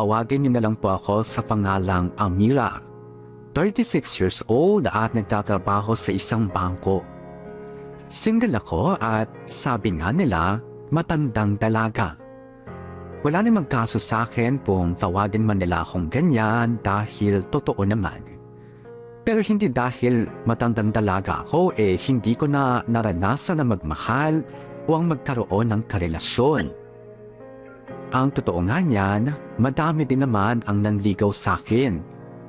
Tawagin niyo na lang po ako sa pangalang Amira. 36 years old at nagtatrabaho sa isang bangko. Single ako at sabi nga nila, matandang dalaga. Wala namang kaso sa akin kung tawagin man nila akong ganyan dahil totoo naman. Pero hindi dahil matandang dalaga ako hindi ko na naranasan na magmahal o ang magkaroon ng karelasyon. Ang totoo nga niyan, madami din naman ang nanligaw sa akin.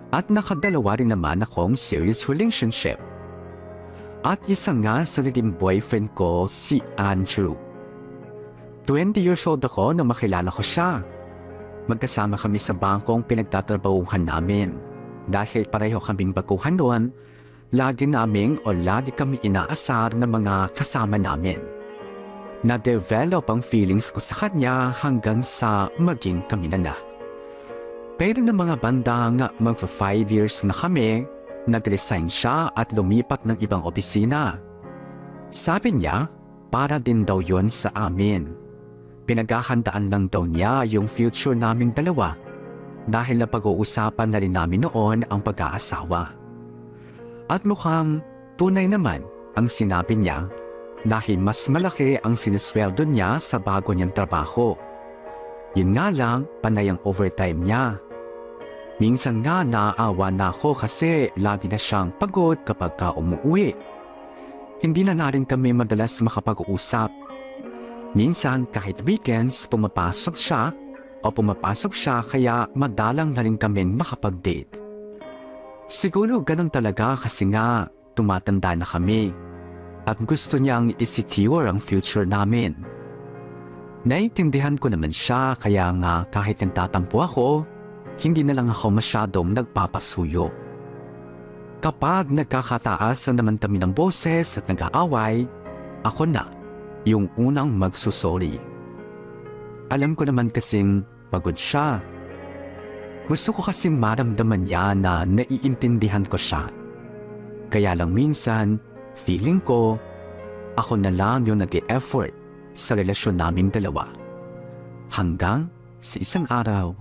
At nakadalawa rin naman akong serious relationship. At isa nga sa naging boyfriend ko si Andrew. 20 years old ako nang makilala ko siya. Magkasama kami sa bangkong pinagtatrabahuhan namin. Dahil pareho kaming baguhan doon, lagi kami inaasar ng mga kasama namin. Na-develop ang feelings ko sa kanya hanggang sa maging kami na. Pero ng mga bandang magpa 5 years na kami, nag-resign siya at lumipat ng ibang opisina. Sabi niya, para din daw yun sa amin. Pinaghahandaan lang daw niya yung future naming dalawa dahil napag-uusapan na rin namin noon ang pag-aasawa. At mukhang tunay naman ang sinabi niya dahil mas malaki ang sinusweldo niya sa bago niyang trabaho. Yun nga lang, panay ang overtime niya. Minsan nga naaawa na ako kasi lagi na siyang pagod kapag umuwi. Hindi na rin kami madalas makapag-uusap. Minsan kahit weekends pumapasok siya kaya madalang na rin kami makapag-date. Siguro ganun talaga kasi nga tumatanda na kami at gusto niyang i-secure ang future namin. Naiintindihan ko naman siya kaya nga kahit nagtatampo ako, hindi na lang ako masyadong nagpapasuyo. Kapag nagkakataas naman kami ng boses at nag-aaway, ako na yung unang magsusorry. Alam ko naman kasing pagod siya. Gusto ko kasing maramdaman niya na naiintindihan ko siya. Kaya lang minsan, feeling ko, ako na lang yung nag-e-effort sa relasyon naming dalawa. Hanggang sa isang araw,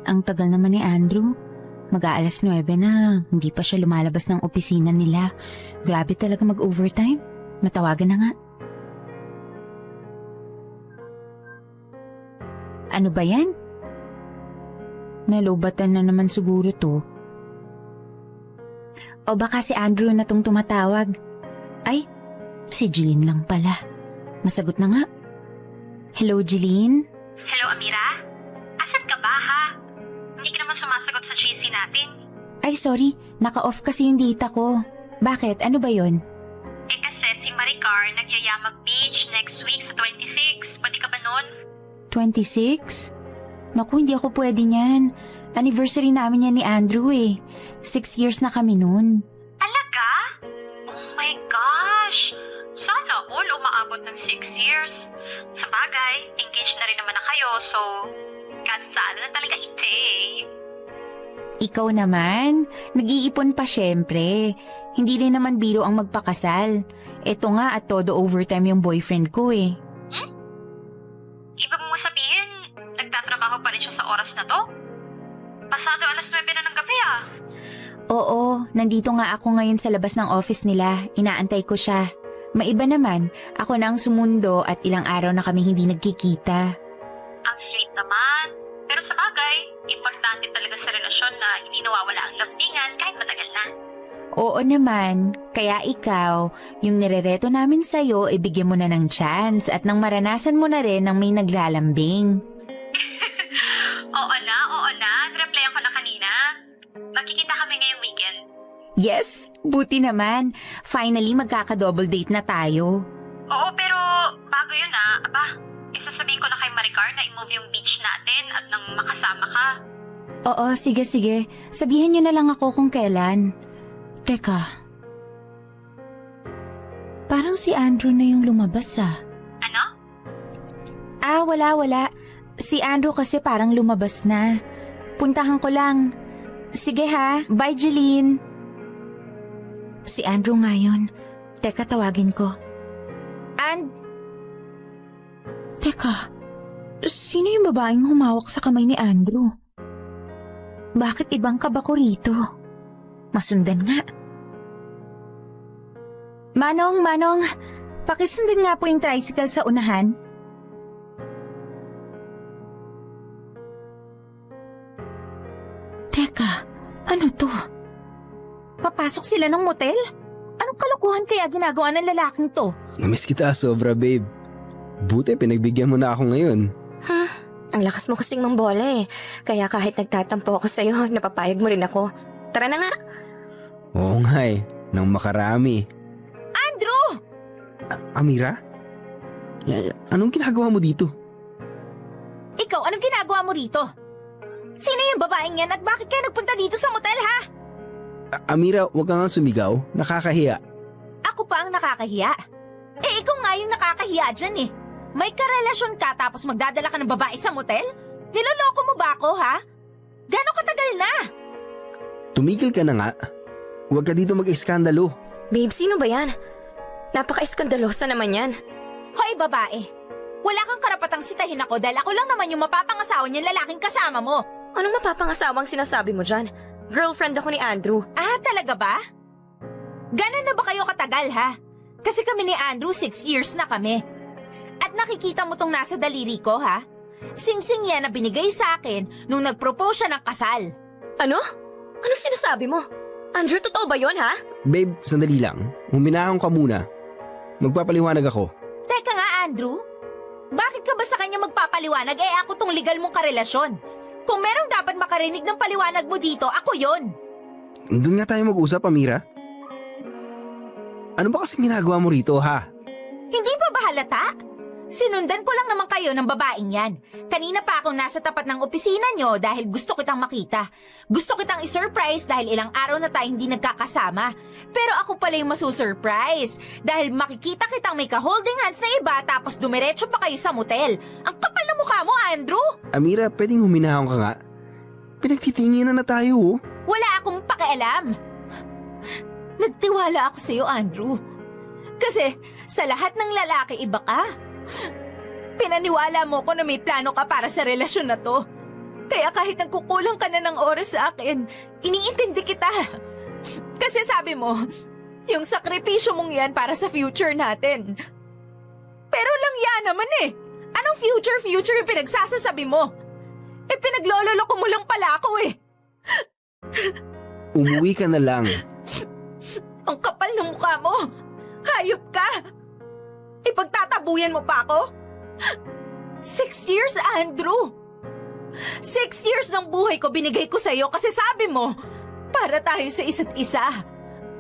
Ang tagal naman ni Andrew. Mag-aalas 9 na, hindi pa siya lumalabas ng opisina nila. Grabe talaga mag-overtime. Matawagan na nga. Ano ba yan? Nalobatan na naman siguro to. O baka si Andrew na tong tumatawag. Ay, si Jeline lang pala. Masagot na nga. Hello, Jeline? Hello, Amira? Asan ka ba, ha? Hindi ka naman sumasagot sa GC natin. Ay, sorry. Naka-off kasi yung data ko. Bakit? Ano ba yon? Kasi si Maricar nagyaya mag-beach next week sa 26. Pwede ka ba nun? 26? Naku, hindi ako pwede niyan. Anniversary namin yan ni Andrew 6 years na kami nun. Talaga? Oh my gosh! Sana all umaabot ng 6 years. Sa bagay, engaged na rin naman na kayo, so kasal na talaga ite. Ikaw naman, nag-iipon pa syempre. Hindi rin naman biro ang magpakasal. Eto nga at todo overtime yung boyfriend ko Ibig mo sabihin, nagtatrabaho pa rin siya sa oras na to? Pasado alas 9 na ng gabi Oo, nandito nga ako ngayon sa labas ng office nila. Inaantay ko siya. Maiba naman, ako na ang sumundo at ilang araw na kami hindi nagkikita. Ang sweet naman. Pero sa bagay, importante talaga sa relasyon na hindi nawawala ang lambingan kahit matagal na. Oo naman, kaya ikaw, yung nirereto namin sa'yo, ibigyan mo na ng chance at nang maranasan mo na rin ng may naglalambing. Oo na. Nireplyan ko na kanina. Magkikita kami ngayong weekend. Yes, buti naman. Finally, magkaka-double date na tayo. Oo, pero bago yun isasabihin ko na kay Maricar na i-move yung beach natin at nang makasama ka. Oo, sige. Sabihin niyo na lang ako kung kailan. Teka. Parang si Andrew na yung lumabas Ano? Wala. Si Andrew kasi parang lumabas na. Puntahan ko lang. Sige ha, bye Jeline. Si Andrew nga yun. Teka, tawagin ko. Teka, sino yung babaeng humawak sa kamay ni Andrew? Bakit ibang kabako rito? Masundan nga. Manong, pakisundan nga po yung tricycle sa unahan. Teka, ano to? Papasok sila ng motel? Anong kalokohan kaya ginagawa ng lalaking to? Namiss kita sobra, babe. Buti pinagbigyan mo na ako ngayon. Ang lakas mo kasing mambola eh. Kaya kahit nagtatampo ako sa'yo, napapayag mo rin ako. Tara na nga. Oo nga eh, nang makarami. Andrew! Amira? Anong ginagawa mo dito? Ikaw, anong ginagawa mo rito? Sino yung babaeng yan at bakit kayo nagpunta dito sa motel, ha? Amira, huwag ka nga sumigaw. Nakakahiya. Ako pa ang nakakahiya. Ikaw nga yung nakakahiya dyan eh. May karelasyon ka tapos magdadala ka ng babae sa motel? Niloloko mo ba ako, ha? Gano'ng katagal na? Tumigil ka na nga. Huwag ka dito mag-eskandalo. Babe, sino ba yan? Napaka-iskandalosa naman yan. Hoy, babae. Wala kang karapatang sitahin ako dahil ako lang naman yung mapapangasawa niyang lalaking kasama mo. Anong mapapangasawang sinasabi mo dyan? Girlfriend ako ni Andrew. Ah, talaga ba? Ganon na ba kayo katagal, ha? Kasi kami ni Andrew 6 years na kami. At nakikita mo tong nasa daliri ko, ha? Sing-sing yan na binigay sa akin nung nag-propose siya ng kasal. Ano? Anong sinasabi mo? Andrew, totoo ba yon ha? Babe, sandali lang. Huminahon ka muna. Magpapaliwanag ako. Teka nga, Andrew. Bakit ka ba sa kanya magpapaliwanag? Ako tong legal mong karelasyon. Kung merong dapat makarinig ng paliwanag mo dito, ako yon. Doon nga tayo mag-usap, Amira. Ano ba kasing ginagawa mo rito, ha? Hindi ba ba halata? Sinundan ko lang naman kayo ng babaeng yan. Kanina pa akong nasa tapat ng opisina nyo dahil gusto kitang makita. Gusto kitang isurprise dahil ilang araw na tayo hindi nagkakasama. Pero ako pala yung masusurprise dahil makikita kitang may ka-holding hands na iba tapos dumiretso pa kayo sa motel. Ang kapal na mukha mo, Andrew! Amira, pwedeng huminahon ka nga. Pinagtitinginan na tayo, oh. Wala akong pakialam. Nagtiwala ako sa'yo, Andrew. Kasi sa lahat ng lalaki, iba ka. Pinaniwala mo ko na may plano ka para sa relasyon na to. Kaya kahit nagkukulang ka na ng oras sa akin, iniintindi kita. Kasi sabi mo, yung sakripisyo mong yan para sa future natin. Pero lang yan naman eh. Anong future yung pinagsasasabi mo? Pinaglololoko mo lang pala ako eh. Umuwi ka na lang. Ang kapal ng mukha mo. Hayop ka. Ipagtatabuyan mo pa ako? 6 years, Andrew. 6 years ng buhay ko binigay ko sa'yo kasi sabi mo, para tayo sa isa't isa.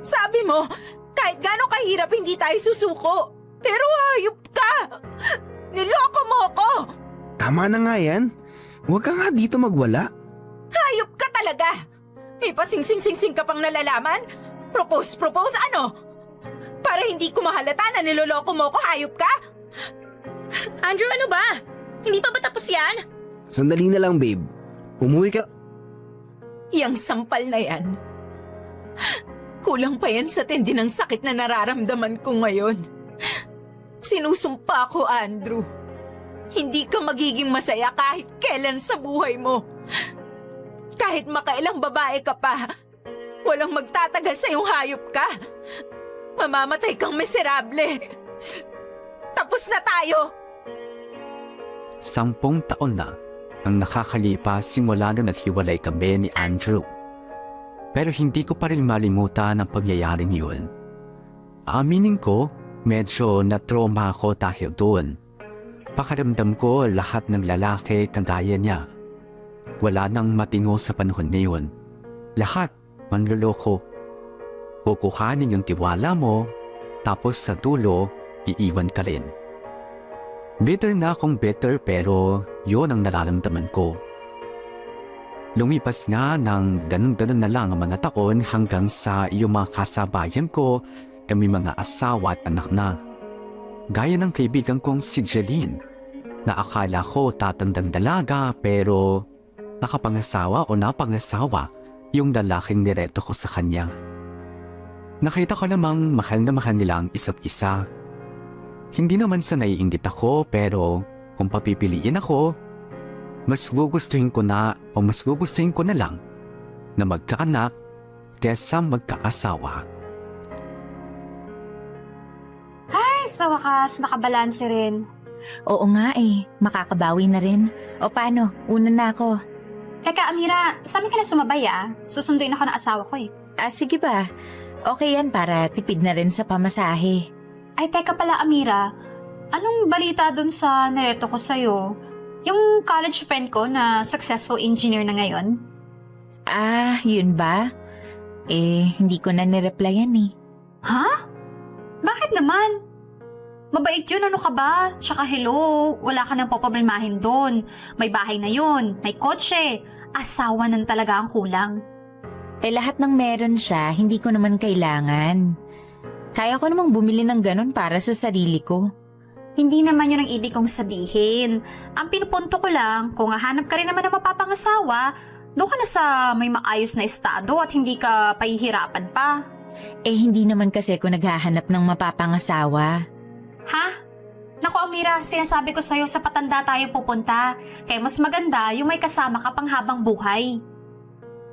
Sabi mo, kahit gano'ng kahirap hindi tayo susuko. Pero hayop ka. Niloko mo ako. Tama na nga yan. Huwag ka nga dito magwala. Hayop ka talaga. May pasingsing-singsing ka pang nalalaman? Propose, ano? Para hindi ko mahalata na niloloko mo ako, hayop ka? Andrew, ano ba? Hindi pa ba tapos yan? Sandali na lang, babe. Umuwi ka. Yang sampal na yan. Kulang pa yan sa tindi ng sakit na nararamdaman ko ngayon. Sinusumpa ko, Andrew. Hindi ka magiging masaya kahit kailan sa buhay mo. Kahit makailang babae ka pa, walang magtatagal sa iyong hayop ka. Mamamatay kang miserable. Tapos na tayo. 10 taon na ang nakakalipas simula nung naghiwalay kami ni Andrew. Pero hindi ko pa rin malimutan ang pangyayaring yun. Aminin ko, medyo na-trauma ako dahil doon. Pakiramdam ko lahat ng lalaki kagaya niya. Wala nang matino sa panahon na yun. Lahat manloloko. Kukuhanin yung tiwala mo, tapos sa dulo, iiwan ka rin. Bitter na akong bitter pero yun ang nararamdaman ko. Lumipas nga ng ganun-ganun na lang ang mga taon hanggang sa yung mga kasabayan ko ay may mga asawa at anak na. Gaya ng kaibigan kong si Jeline, na akala ko tatandang dalaga pero nakapangasawa o napangasawa yung lalaking nireto ko sa kanya. Nakita ko namang mahal na mahal nila ang isa't isa. Hindi naman sa naiinggit ako pero kung papipiliin ako, mas gugustuhin ko na lang na magkaanak kaysa magkaasawa. Ay, sa wakas, nakabalanse rin. Oo nga makakabawi na rin. O paano, una na ako. Teka, Amira, sa amin ka na sumabay Susunduin ako ng asawa ko Sige ba? Okay yan para tipid na rin sa pamasahe. Ay, teka pala, Amira. Anong balita dun sa nireto ko sa'yo? Yung college friend ko na successful engineer na ngayon? Yun ba? Hindi ko na nireplyan Ha? Bakit naman? Mabait yun, ano ka ba? Tsaka hello, wala ka nang poproblemahin doon. May bahay na yun, may kotse. Asawa nang talaga ang kulang. Lahat ng meron siya, hindi ko naman kailangan. Kaya ko namang bumili ng ganun para sa sarili ko. Hindi naman yun ang ibig kong sabihin. Ang pinupunto ko lang, kung hahanap ka rin naman ng mapapangasawa, doon ka na sa may maayos na estado at hindi ka pahihirapan pa. Hindi naman kasi ako naghahanap ng mapapangasawa. Ha? Naku, Amira, sinasabi ko sa'yo sa patanda tayo pupunta. Kaya mas maganda yung may kasama ka pang habang buhay.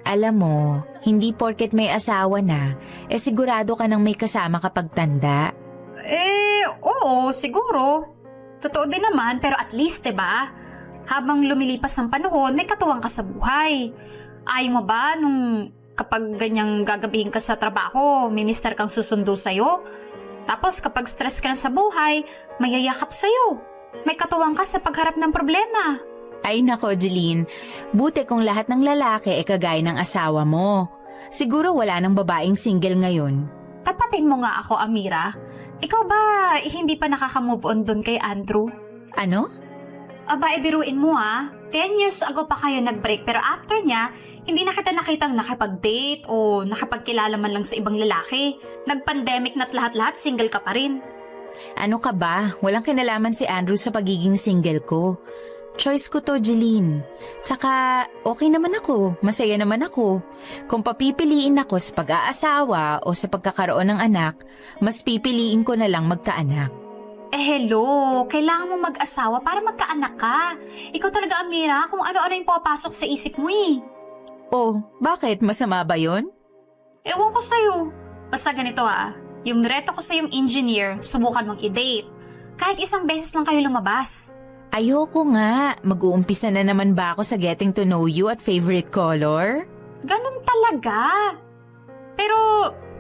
Alam mo, hindi porket may asawa na, sigurado ka nang may kasama kapag tanda. Oo, siguro. Totoo din naman, pero at least, diba? Habang lumilipas ang panahon, may katuwang ka sa buhay. Ayaw mo ba nung kapag ganyang gagabihin ka sa trabaho, may mister kang susundo sa'yo? Tapos kapag stress ka na sa buhay, mayayakap sa'yo. May katuwang ka sa pagharap ng problema. Ay nako, Jeline. Buti kung lahat ng lalaki kagaya ng asawa mo. Siguro wala nang babaeng single ngayon. Tapatin mo nga ako, Amira. Ikaw ba hindi pa nakaka-move on dun kay Andrew? Ano? Aba, biruin mo 10 years ago pa kayo nag-break pero after niya, hindi na kita nakitang nakipag-date o nakipagkilala man lang sa ibang lalaki. Nag-pandemic na't lahat-lahat single ka pa rin. Ano ka ba? Walang kinalaman si Andrew sa pagiging single ko. Choice ko to, Jeline. Tsaka, okay naman ako. Masaya naman ako. Kung papipiliin ako sa pag-aasawa o sa pagkakaroon ng anak, mas pipiliin ko na lang magkaanak. Hello, kailangan mo mag-asawa para magkaanak ka. Ikaw talaga, Amira, kung ano-ano yung papasok sa isip mo Oh, bakit? Masama ba yun? Ewan ko sa'yo. Basta ganito yung nireto ko sa yung engineer, subukan mong i-date. Kahit isang beses lang kayo lumabas. Ayoko nga. Mag-uumpisa na naman ba ako sa getting to know you at favorite color? Ganun talaga. Pero,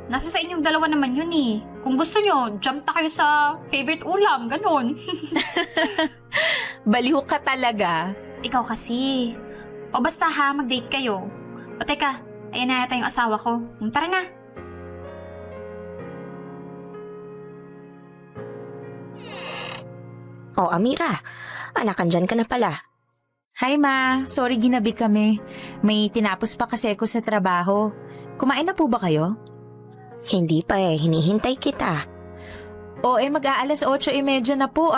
nasa sa inyong dalawa naman yun Kung gusto nyo, jump na kayo sa favorite ulam, ganun. Baliw ka talaga. Ikaw kasi. O basta mag-date kayo. O teka, ayan na yata yung asawa ko. Tara na. Oh, Amira, anak, andyan ka na pala. Hi ma, sorry ginabi kami. May tinapos pa kasi ako sa trabaho. Kumain na po ba kayo? Hindi pa hinihintay kita. Mag-aalas 8:30 na po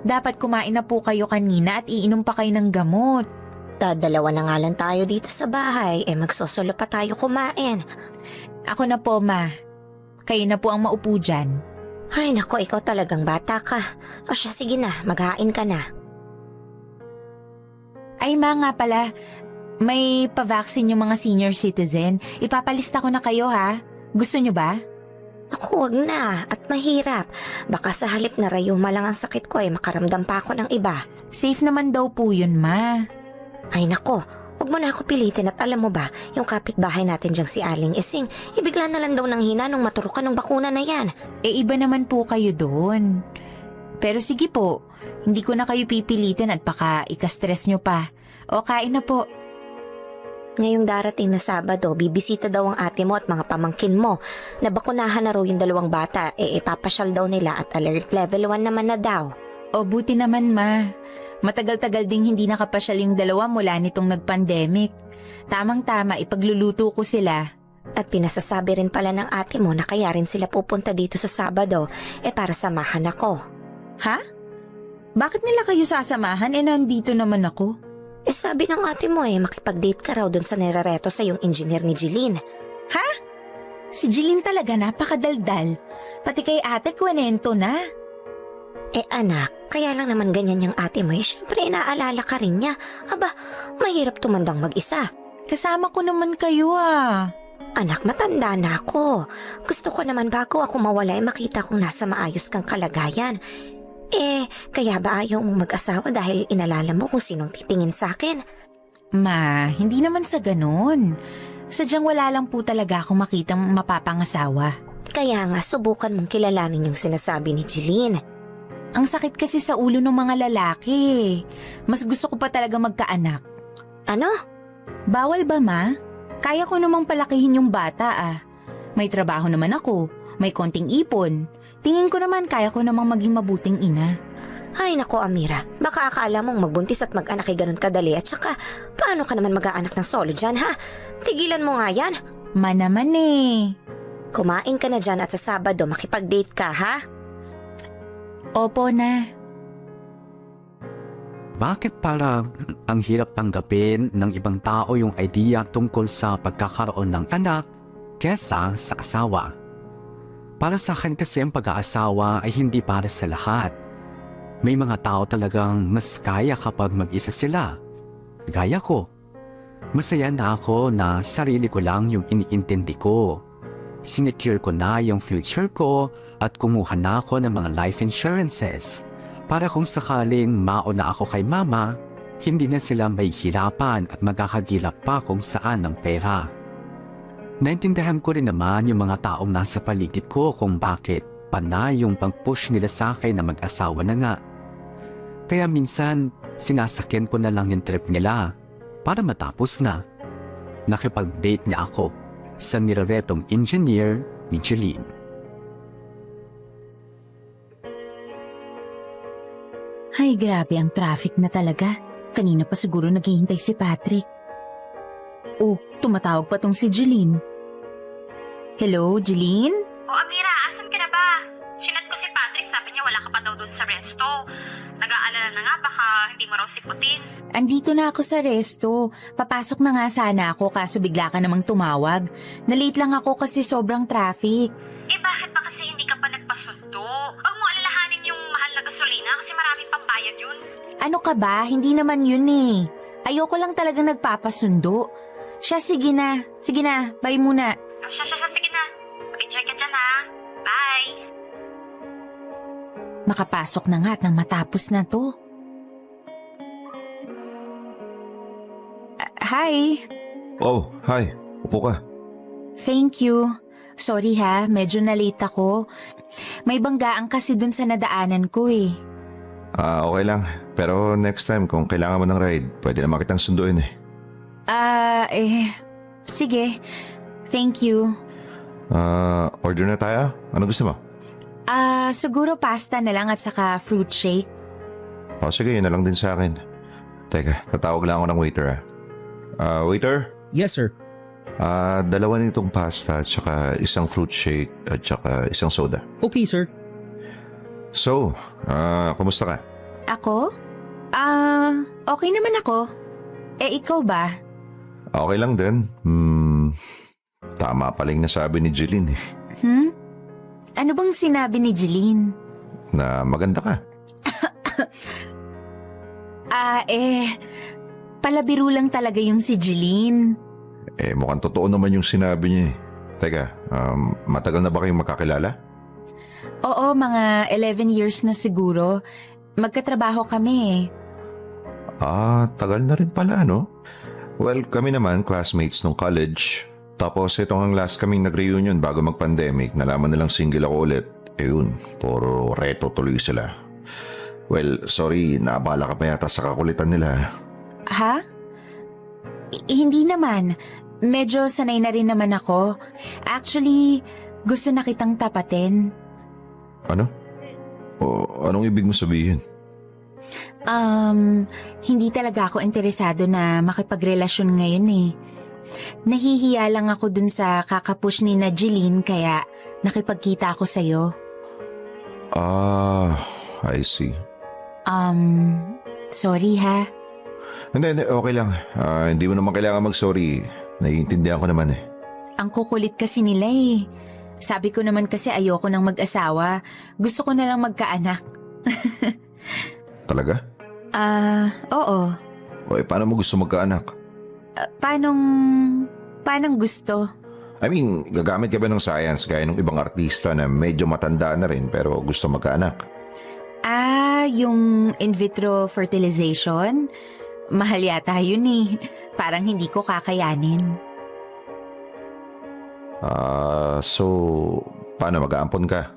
Dapat kumain na po kayo kanina at iinom pa kayo ng gamot. Dalawa na nga lang tayo dito sa bahay, magsosolo pa tayo kumain. Ako na po ma. Kayo na po ang maupo dyan. Ay nako, ikaw talagang bata ka. O siya, sige na, maghain ka na. Ay ma nga pala, may pa-vaccine yung mga senior citizen. Ipapalista ko na kayo Gusto nyo ba? Naku, wag na. At mahirap. Baka sa halip na rayuma lang ang sakit ko makaramdam pa ako ng iba. Safe naman daw po yun ma. Ay nako, wag mo na ako pilitin at alam mo ba, yung kapitbahay natin diyang si Aling Ising, ibigla na lang daw ng hina nung maturukan ng bakuna na yan. Iba naman po kayo doon. Pero sige po, hindi ko na kayo pipilitin at baka ika-stress nyo pa. O kain na po. Ngayong darating na Sabado, bibisita daw ang ate mo at mga pamangkin mo. Nabakunahan na raw yung 2 bata, ipapasyal daw nila at alert level 1 naman na daw. O buti naman ma. Matagal-tagal ding hindi nakapasyal yung 2 mula nitong nag-pandemic. Tamang-tama, ipagluluto ko sila. At pinasasabi rin pala ng ate mo na kaya rin sila pupunta dito sa Sabado, para samahan ako. Ha? Bakit nila kayo sasamahan nandito naman ako? Sabi ng ate mo makipag-date ka raw dun sa nerareto sa yung engineer ni Jeline. Ha? Si Jeline talaga napakadaldal. Pati kay ate kwento na. Anak, kaya lang naman ganyan yung ate mo syempre inaalala ka rin niya. Aba, mahirap tumandang mag-isa. Kasama ko naman kayo ah. Anak, matanda na ako. Gusto ko naman bago ako mawala makita kong nasa maayos kang kalagayan. Kaya ba ayaw mong mag-asawa dahil inalala mo kung sinong titingin sa akin? Ma, hindi naman sa ganun. Sadyang wala lang po talaga akong makitang mapapangasawa. Kaya nga, subukan mong kilalanin yung sinasabi ni Jeline. Ang sakit kasi sa ulo ng mga lalaki. Mas gusto ko pa talaga magkaanak. Ano? Bawal ba, Ma? Kaya ko namang palakihin yung bata ah. May trabaho naman ako, may konting ipon. Tingin ko naman kaya ko namang maging mabuting ina. Ay nako Amira, baka akala mong magbuntis at mag-anak ay ganun kadali at saka paano ka naman mag-aanak ng solo dyan ha? Tigilan mo nga yan. Ma naman eh. Kumain ka na dyan at sa Sabado makipag-date ka ha? Opo na. Bakit parang ang hirap tanggapin ng ibang tao yung idea tungkol sa pagkakaroon ng anak kesa sa asawa? Para sa akin kasi ang pag-aasawa ay hindi para sa lahat. May mga tao talagang mas kaya kapag mag-isa sila. Gaya ko. Masaya na ako na sarili ko lang yung iniintindi ko. Sinecure ko na yung future ko at kumuha na ako ng mga life insurances para kung sakaling mauna ako kay mama, hindi na sila may hirapan at magkakagilap pa kung saan ng pera. Naintindihan ko rin naman yung mga taong nasa paligid ko kung bakit panay yung pang-push nila sa akin na mag-asawa na nga. Kaya minsan, sinasakyan ko na lang yung trip nila para matapos na. Nakipag-date niya ako sa nireretong engineer ni Jeline. Ay, grabe ang traffic na talaga. Kanina pa siguro naghihintay si Patrick. Oh, tumatawag pa tong si Jeline. Hello, Jeline? Amira, asan ka na ba? Sinat ko si Patrick, sabi niya wala ka pa daw dun sa resto. Nag-aalala na nga, baka hindi mo raw siputin. Andito na ako sa resto. Papasok na nga sana ako kaso bigla ka namang tumawag. Nalate lang ako kasi sobrang traffic. Bakit ba kasi hindi ka pa nagpasundo? Huwag mo alalahanin yung mahal na gasolina kasi maraming pambayad yun. Ano ka ba? Hindi naman yun eh. Ayoko lang talagang nagpapasundo. Siya, sige na. Sige na, bye muna. Sige na. Mag-enjoy ka dyan ha. Bye! Makapasok na nga at nang matapos na to. Hi! Oh, hi. Upo ka. Thank you. Sorry ha, medyo na-late ako. May banggaan kasi dun sa nadaanan ko eh. Okay lang. Pero next time, kung kailangan mo ng ride, pwede naman kitang sunduin eh. Sige. Thank you. Order na tayo? Ano gusto mo? Siguro pasta na lang at saka fruit shake. Sige, yun na lang din sa akin. Teka, tatawag lang ako ng waiter waiter? Yes, sir. Dalawa nitong pasta at saka isang fruit shake at saka isang soda. Okay, sir. So, kumusta ka? Ako? Okay naman ako. Ikaw ba? Okay lang din. Tama pala yung nasabi ni Jeline eh. Ano bang sinabi ni Jeline? Na maganda ka. Palabiro lang talaga yung si Jeline. Mukhang totoo naman yung sinabi niya eh. Teka, matagal na ba kayong magkakilala? Oo, mga 11 years na siguro. Magkatrabaho kami eh. Tagal na rin pala, no? Well, kami naman, classmates nung college. Tapos itong ang last kaming nag-reunion bago mag-pandemic, nalaman nilang single ako ulit. Yun, puro reto tuloy sila. Well, sorry, naabala ka pa yata sa kakulitan nila. Ha? Hindi naman. Medyo sanay na rin naman ako. Actually, gusto na kitang tapatin. Ano? Anong ibig mo sabihin? Hindi talaga ako interesado na makipagrelasyon ngayon eh. Nahihiya lang ako dun sa kakapush ni na Jeline kaya nakipagkita ako sa'yo. I see. Sorry ha. Hindi, okay lang. Hindi mo naman kailangan mag-sorry. Naiintindihan ko naman eh. Ang kukulit kasi nila eh. Sabi ko naman kasi ayoko nang mag-asawa. Gusto ko na lang magkaanak. Talaga? Oo. O paano mo gusto magkaanak? Paanong gusto? I mean, gagamit ka ba ng science gaya ng ibang artista na medyo matanda na rin pero gusto magkaanak? Yung in vitro fertilization? Mahal yata yun eh. Parang hindi ko kakayanin. So, paano mag-aampon ka?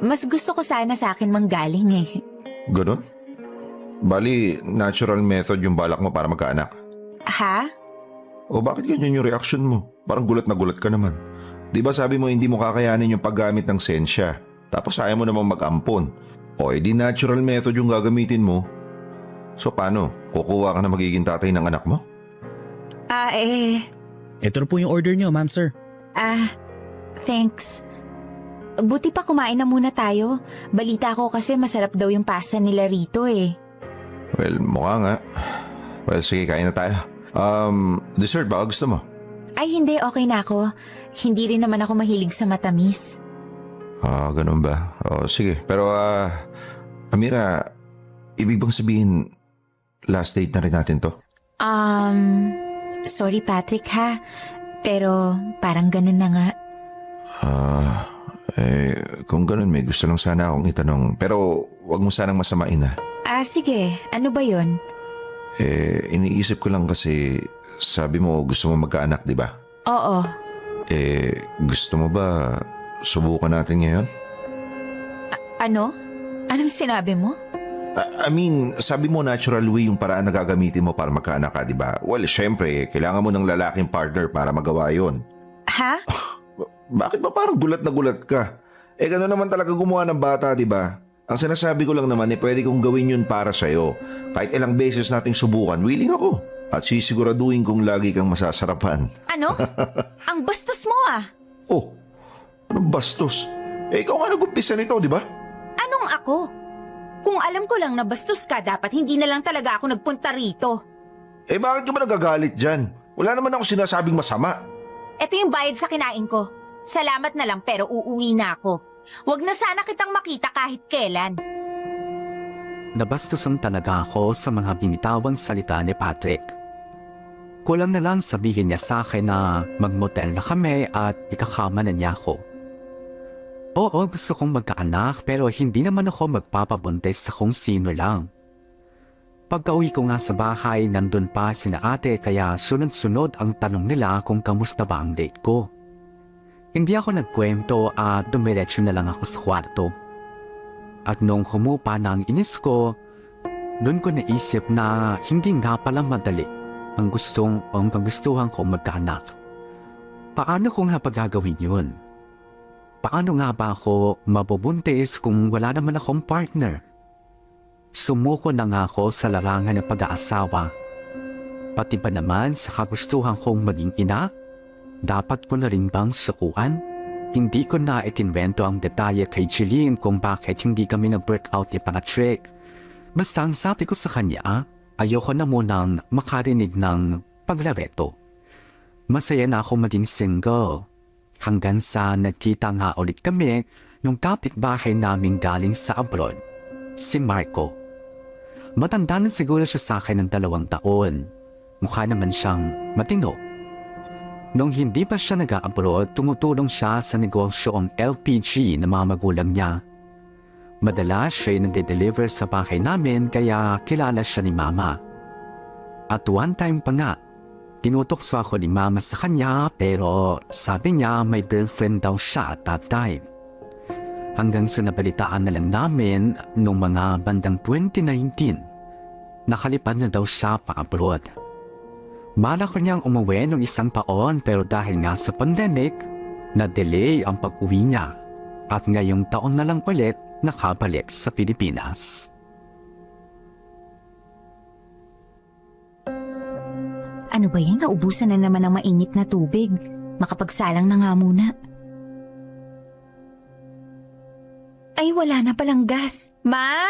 Mas gusto ko sana sa akin manggaling eh. Ganon? Bali, natural method yung balak mo para magkaanak. Ha? O bakit ganyan yung reaction mo? Parang gulat na gulat ka naman. Di ba sabi mo hindi mo kakayanin yung paggamit ng sensya? Tapos ayaw mo namang mag-ampon. O edi natural method yung gagamitin mo. So paano? Kukuha ka na magiging tatay ng anak mo? Ito na po yung order niyo, ma'am sir. Thanks. Buti pa kumain na muna tayo. Balita ko kasi masarap daw yung pasta nila rito eh. Well, mukha nga. Well, sige, kain na tayo. Dessert ba? Gusto mo? Ay hindi, okay na ako. Hindi rin naman ako mahilig sa matamis. Ganun ba? Sige. Pero, Amira, ibig bang sabihin, last date na rin natin to? Sorry Patrick ha. Pero parang ganun na nga. Kung ganun, may gusto lang sana akong itanong. Pero, wag mo sanang masamain ha. Sige. Ano ba yon? Iniisip ko lang kasi, sabi mo gusto mo magkaanak, di ba? Oo. Gusto mo ba subukan natin ngayon? Ano? Anong sinabi mo? I mean, sabi mo natural way yung paraan na gagamitin mo para magkaanak ka, di ba? Well, syempre, kailangan mo ng lalaking partner para magawa yon. Ha? Bakit ba parang gulat na gulat ka? Gano'n naman talaga gumawa ng bata, di ba? Ang sinasabi ko lang naman, pwede kong gawin yun para sa'yo. Kahit ilang beses nating subukan, willing ako. At sisiguraduhin kong lagi kang masasarapan. Ano? Ang bastos mo ah. Oh, anong bastos? Ikaw nga nag-umpisa nito, di ba? Anong ako? Kung alam ko lang na bastos ka, dapat hindi na lang talaga ako nagpunta rito. Bakit ka ba nagagalit dyan? Wala naman ako sinasabing masama. Ito yung bayad sa kinain ko. Salamat na lang pero uuwi na ako. Huwag na sana kitang makita kahit kailan. Nabastusan talaga ako sa mga binitawang salita ni Patrick. Kulang na lang sabihin niya sa akin na magmotel na kami at ikakama na niya ako. Oo, gusto kong magkaanak pero hindi naman ako magpapabuntis sa kung sino lang. Pagka-uwi ko nga sa bahay, nandun pa sina ate kaya sunod-sunod ang tanong nila kung kamusta ba ang date ko. Hindi ako nagkwento at dumiretso na lang ako sa kwarto. At nung humupa na ang inis ko, doon ko naisip na hindi nga pala madali ang kagustuhan ko magkaanak. Paano ko nga pagagawin yun? Paano nga ba ako mabubuntis kung wala naman akong partner? Sumuko na nga ako sa larangan ng pag-aasawa. Pati pa naman sa kagustuhan kong maging ina, dapat ko na rin bang sukuan? Hindi ko na ikinwento ang detalye kay Jeline kung bakit hindi kami nag-workout ni Patrick. Basta ang sabi ko sa kanya, ayoko na munang makarinig ng paglareto. Masaya na ako maging single. Hanggang sa nagkita nga ulit kami nung kapitbahay namin galing sa abroad, si Marco. Matanda na siguro siya sa akin ng 2 taon. Mukha naman siyang matino. Nung hindi pa siya nag-abroad, tumutulong siya sa negosyong LPG na mga magulang niya. Madalas siya yung nade-deliver sa bahay namin kaya kilala siya ni Mama. At one time pa nga, tinutokso ako ni Mama sa kanya pero sabi niya may girlfriend daw siya at that time. Hanggang sa nabalitaan na lang namin nung mga bandang 2019, nakalipad na daw siya pa-abroad. Bala ko niyang umuwi ng 1 taon pero dahil nga sa pandemic, na-delay ang pag-uwi niya at ngayong taon na lang ulit nakabalik sa Pilipinas. Ano ba yan? Naubusan na naman ng mainit na tubig. Makapagsalang na nga muna. Ay, wala na palang gas. Ma?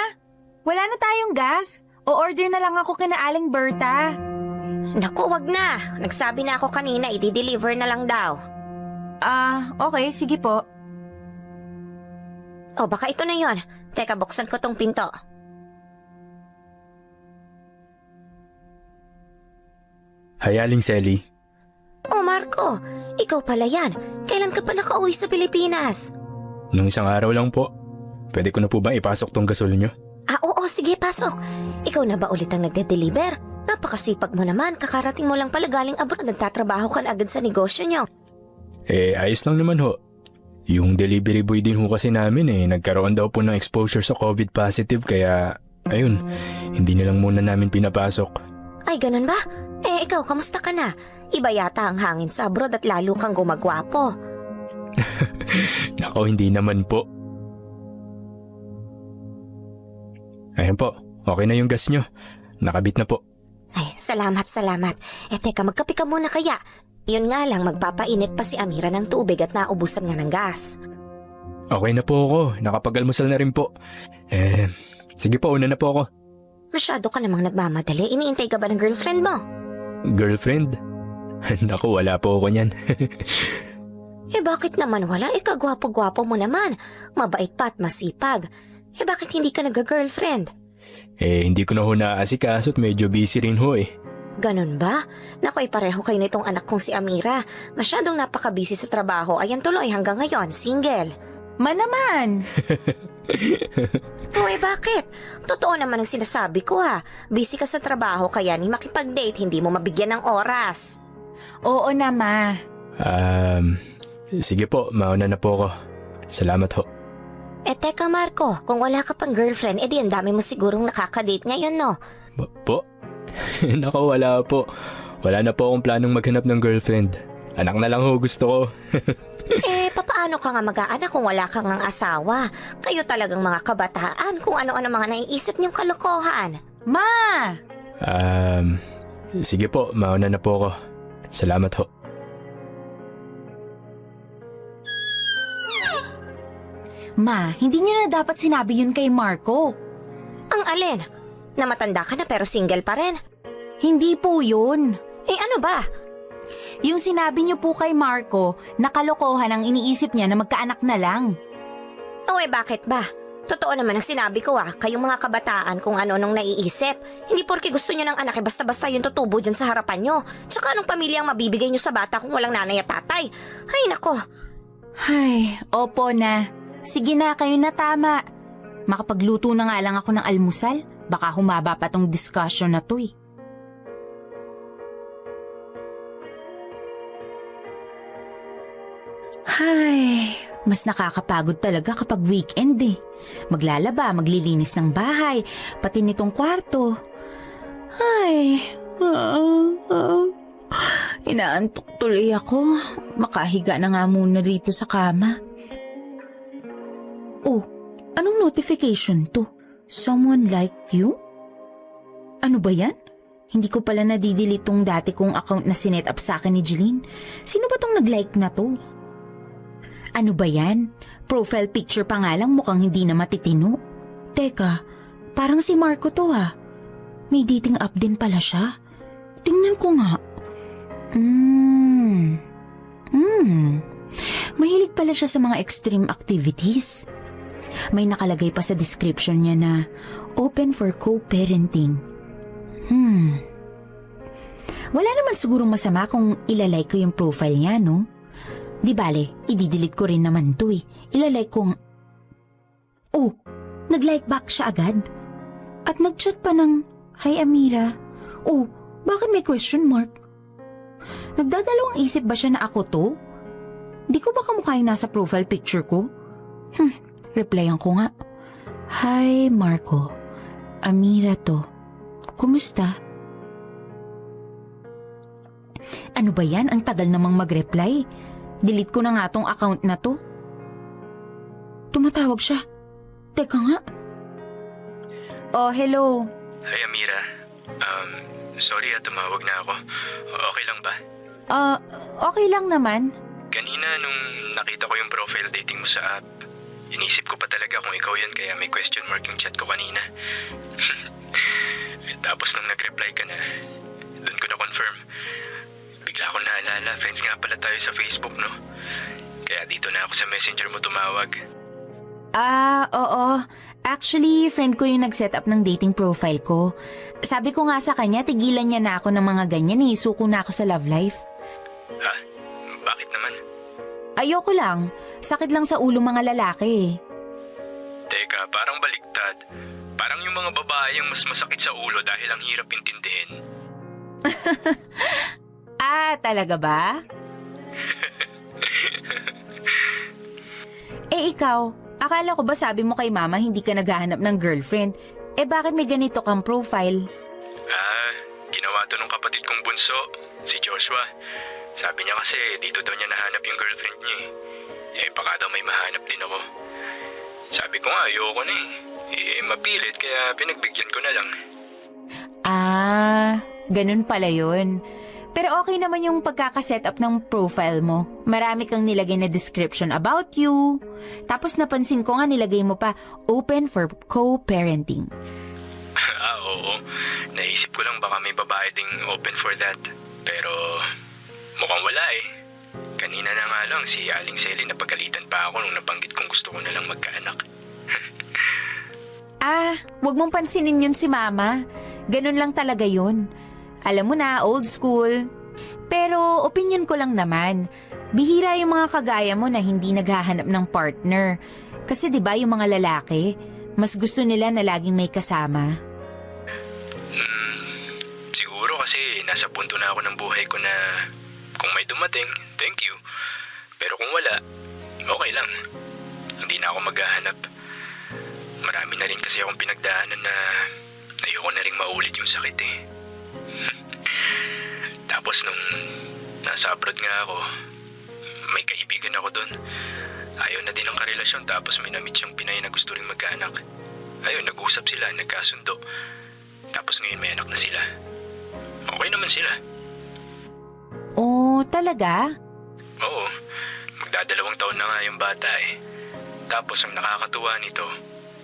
Wala na tayong gas. O-order na lang ako kina Aling Berta. Naku, wag na. Nagsabi na ako kanina, i-deliver na lang daw. Okay, sige po. O, baka ito na yon. Teka, buksan ko tong pinto. Hi, Aling Selly. Oh, Marco, ikaw pala yan. Kailan ka pa nakauwi sa Pilipinas? Nung isang araw lang po. Pwede ko na po bang ipasok tong gasol nyo? Oo, sige, pasok. Ikaw na ba ulit ang nagde-deliver? Napakasipag mo naman. Kakarating mo lang pala galing abroad. Nagtatrabaho ka na agad sa negosyo nyo. Ayos lang naman ho. Yung delivery boy din ho kasi namin nagkaroon daw po ng exposure sa COVID positive kaya, ayun, hindi na lang muna namin pinapasok. Ay, ganun ba? Ikaw, kamusta ka na? Iba yata ang hangin sa abroad at lalo kang gumagwapo. Nako, hindi naman po. Ayan po, okay na yung gas nyo. Nakabit na po. Ay, salamat. Teka, magkape ka muna kaya. Yun nga lang, magpapainit pa si Amira ng tubig at naubusan nga ng gas. Okay na po ako, nakapag-almusal na rin po. Sige po, una na po ako. Masyado ka namang nagmamadali. Iniintay ka ba ng girlfriend mo? Girlfriend? Naku, wala po ako niyan. Bakit naman wala? Kagwapo-gwapo mo naman. Mabait pa at masipag. Bakit hindi ka nag-girlfriend? Hindi ko na ho naasikaso at medyo busy rin ho Ganun ba? Naku, pareho kayo nitong anak kong si Amira. Masyadong napaka-busy sa trabaho. Ayan tuloy hanggang ngayon, single. Naman! Bakit? Totoo naman ang sinasabi ko ha. Busy ka sa trabaho kaya ni makipag-date hindi mo mabigyan ng oras. Oo na, Ma. Sige po, mauna na po ako. Salamat ho. Teka Marco, kung wala ka pang girlfriend, di ang dami mo sigurong nakaka-date ngayon, no? Po? Naku, wala po. Wala na po akong planong maghanap ng girlfriend. Anak na lang ho gusto ko. Papaano ka nga mag-aanak kung wala kang ang asawa? Kayo talagang mga kabataan kung ano-ano mga naiisip niyong kalokohan. Ma! Sige po, mauna na po ako. Salamat ho. Ma, hindi niyo na dapat sinabi yun kay Marco. Ang alin? Na matanda ka na pero single pa rin? Hindi po yun. Ano ba? Yung sinabi niyo po kay Marco, nakalokohan ang iniisip niya na magkaanak na lang. Bakit ba? Totoo naman ang sinabi ko kayong mga kabataan kung ano-anong naiisip. Hindi porke gusto nyo ng anak basta-basta yung tutubo dyan sa harapan nyo. Tsaka anong pamilya ang mabibigay nyo sa bata kung walang nanay at tatay? Ay nako. Ay, opo na. Sige na, kayo na tama. Makapagluto na nga lang ako ng almusal. Baka humaba pa tong discussion na to Ay, mas nakakapagod talaga kapag weekend Maglalaba, maglilinis ng bahay, pati nitong kwarto. Ay, inaantok tuloy ako. Makahiga na nga muna rito sa kama. Oh, anong notification to? Someone liked you? Ano ba yan? Hindi ko pala nadidelete tong dati kong account na sinet up sa akin ni Jeline. Sino ba tong nag-like na to? Ano ba yan? Profile picture pa nga lang mukhang hindi na matitino. Teka, parang si Marco to May dating app din pala siya. Tingnan ko nga. Mahilig pala siya sa mga extreme activities. May nakalagay pa sa description niya na open for co-parenting. Wala naman sigurong masama kung ilalike ko yung profile niya, no? Di bale, i-delete ko rin naman to Ilalike kong... Oh, nag-like back siya agad. At nag-chat pa ng, Hi Amira. Oh, bakit may question mark? Nagdadalawang isip ba siya na ako to? Di ko ba kamukha yung nasa profile picture ko? Replyan ko nga. Hi Marco. Amira to. Kumusta? Ano ba yan? Ang tagal namang mag-reply. Delete ko na nga tong account na to. Tumatawag siya. Teka nga. Oh, hello. Hi Amira. Sorry tumawag na ako. Okay lang ba? Okay lang naman. Kanina nung nakita ko yung profile dating mo sa app, inisip ko pa talaga kung ikaw yun kaya may question mark yung chat ko kanina. Tapos nung nag-reply ka na, doon ko na-confirm bigla ko naalala, friends nga pala tayo sa Facebook, no? Kaya dito na ako sa messenger mo tumawag. Oo. Actually, friend ko yung nag-set up ng dating profile ko. Sabi ko nga sa kanya, tigilan niya na ako ng mga ganyan eh. Suko na ako sa love life. Ha? Bakit naman? Ayoko lang. Sakit lang sa ulo mga lalaki eh. Teka, parang baliktad. Parang yung mga babae ang mas masakit sa ulo dahil ang hirap intindihin. Talaga ba? Ikaw, akala ko ba sabi mo kay mama hindi ka naghahanap ng girlfriend? Bakit may ganito kang profile? Ginawa to ng kapatid kong bunso, si Joshua. Sabi niya kasi dito daw niya nahanap yung girlfriend niya baka daw may mahanap din ako. Sabi ko nga ayoko na mapilit kaya pinagbigyan ko na lang. Ganun pala yun. Pero okay naman yung pagkakaset up ng profile mo. Marami kang nilagay na description about you. Tapos napansin ko nga nilagay mo pa, open for co-parenting. Oo. Naisip ko lang baka may babae ding open for that. Pero mukhang wala Kanina na nga lang si Aling Selly napagalitan pa ako nung nabanggit kong gusto ko na lang magkaanak. Wag mong pansinin yun si mama. Ganun lang talaga yun. Alam mo na, old school. Pero opinion ko lang naman. Bihira yung mga kagaya mo na hindi naghahanap ng partner. Kasi 'di ba yung mga lalaki, mas gusto nila na laging may kasama. Siguro kasi nasa punto na ako ng buhay ko na kung may dumating, thank you. Pero kung wala, okay lang. Hindi na ako maghahanap. Marami na rin kasi akong pinagdaanan na ayoko na rin maulit yung sakit Tapos nung nasa abroad nga ako, may kaibigan ako doon. Ayaw na din ang karelasyon tapos may na-meet siyang Pinay na gusto rin magkaanak. Ayun, nag-usap sila, nagkasundo. Tapos ngayon may anak na sila. Okay naman sila. Oh, talaga? Oo, magdadalawang taon na nga yung bata Tapos ang nakakatuwa nito,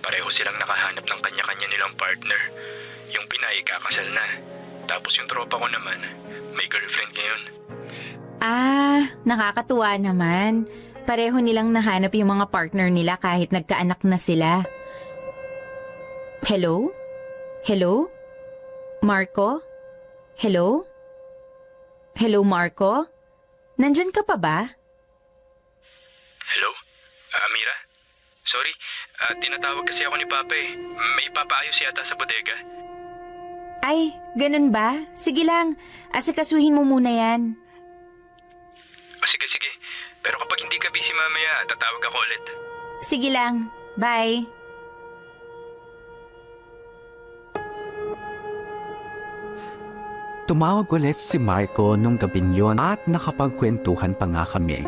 pareho silang nakahanap ng kanya-kanya nilang partner. Yung Pinay kakasal na. Tapos yung tropa ko naman, may girlfriend ngayon. Nakakatuwa naman. Pareho nilang nahanap yung mga partner nila kahit nagkaanak na sila. Hello? Hello? Marco? Hello? Hello, Marco? Nandyan ka pa ba? Hello? Amira? Sorry, tinatawag kasi ako ni Papa May papaayos yata sa bodega. Ay, ganun ba? Sige lang, asikasuhin mo muna yan. Sige. Pero kapag hindi ka busy mamaya, tatawag ako ulit. Sige lang, bye. Tumawag ulit si Marco nung gabing yun at nakapagkwentuhan pa nga kami.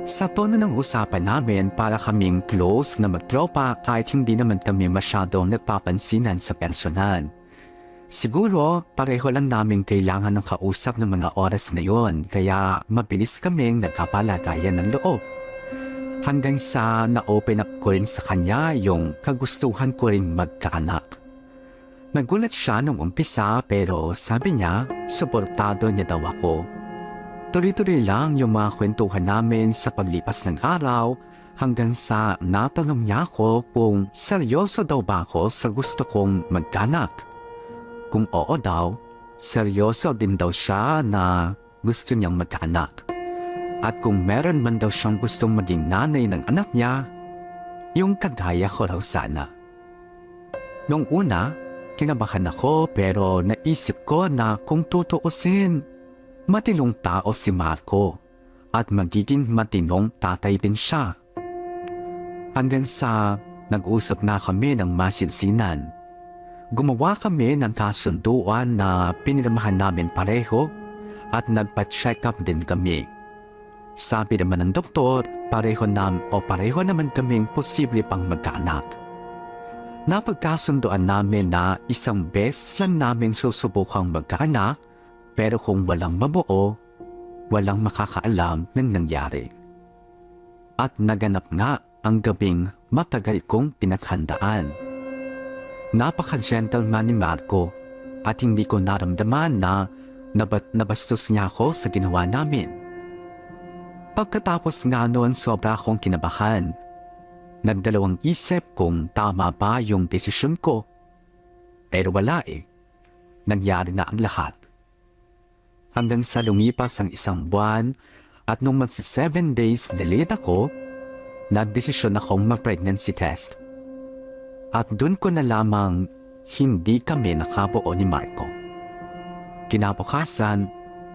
Sa tono ng usapan namin para kaming close na magtropa kahit hindi naman kami masyadong nagpapansinan sa personal. Siguro pareho lang namin kailangan ng kausap ng mga oras na yon kaya mabilis kaming nagkapalagayan ng loob. Hanggang sa na-open up ko rin sa kanya yung kagustuhan ko rin magkaanak. Nagulat siya nung umpisa pero sabi niya suportado niya daw ako. Tuloy-tuloy lang yung mga kwentuhan namin sa paglipas ng araw hanggang sa natanong niya ako kung seryoso daw ba ako sa gusto kong magkaanak. Kung oo daw, seryoso din daw siya na gusto niyang magkaanak. At kung meron man daw siyang gustong maging nanay ng anak niya, yung kagaya ko raw sana. Nung una, kinabahan ako pero naisip ko na kung tutuusin, matinong tao si Marco at magiging matinong tatay din siya. Hanggang sa nag-usap na kami ng masinsinan. Gumawa kami ng kasunduan na pinirmahan namin pareho at nagpa-check up din kami. Sabi naman ng doktor, pareho naman kaming posible pang magkaanak. Napagkasunduan namin na isang beses lang namin susubukang magkaanak pero kung walang mabuo, walang makakaalam ng nangyari. At naganap nga ang gabing matagal kong pinaghandaan. Napaka-gentleman ni Marco at hindi ko naramdaman na Nabastos niya ako sa ginawa namin. Pagkatapos nga noon sobra akong kinabahan. Nagdalawang isip kung tama ba yung desisyon ko. Pero wala eh. Nangyari na ang lahat. Hanggang sa lumipas ang 1 buwan at nung magsi 7 days delayed ako, nagdesisyon akong mag-pregnancy test. At dun ko na lamang hindi kami nakabuo ni Marco. Kinabukasan,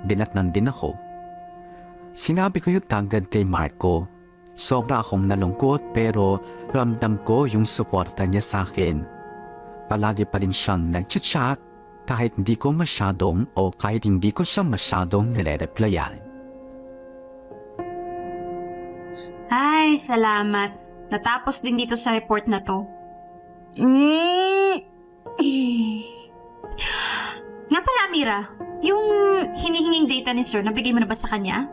dinatnan din ako. Sinabi ko yung tagad kay Marco. Sobra akong nalungkot pero ramdam ko yung suporta niya sa akin. Palagi pa rin siyang nag-chat kahit hindi ko siya masyadong nire-replyan. Ay, salamat. Natapos din dito sa report na to. Nga pala, Amira, yung hinihinging data ni Sir, nabigay mo na ba sa kanya?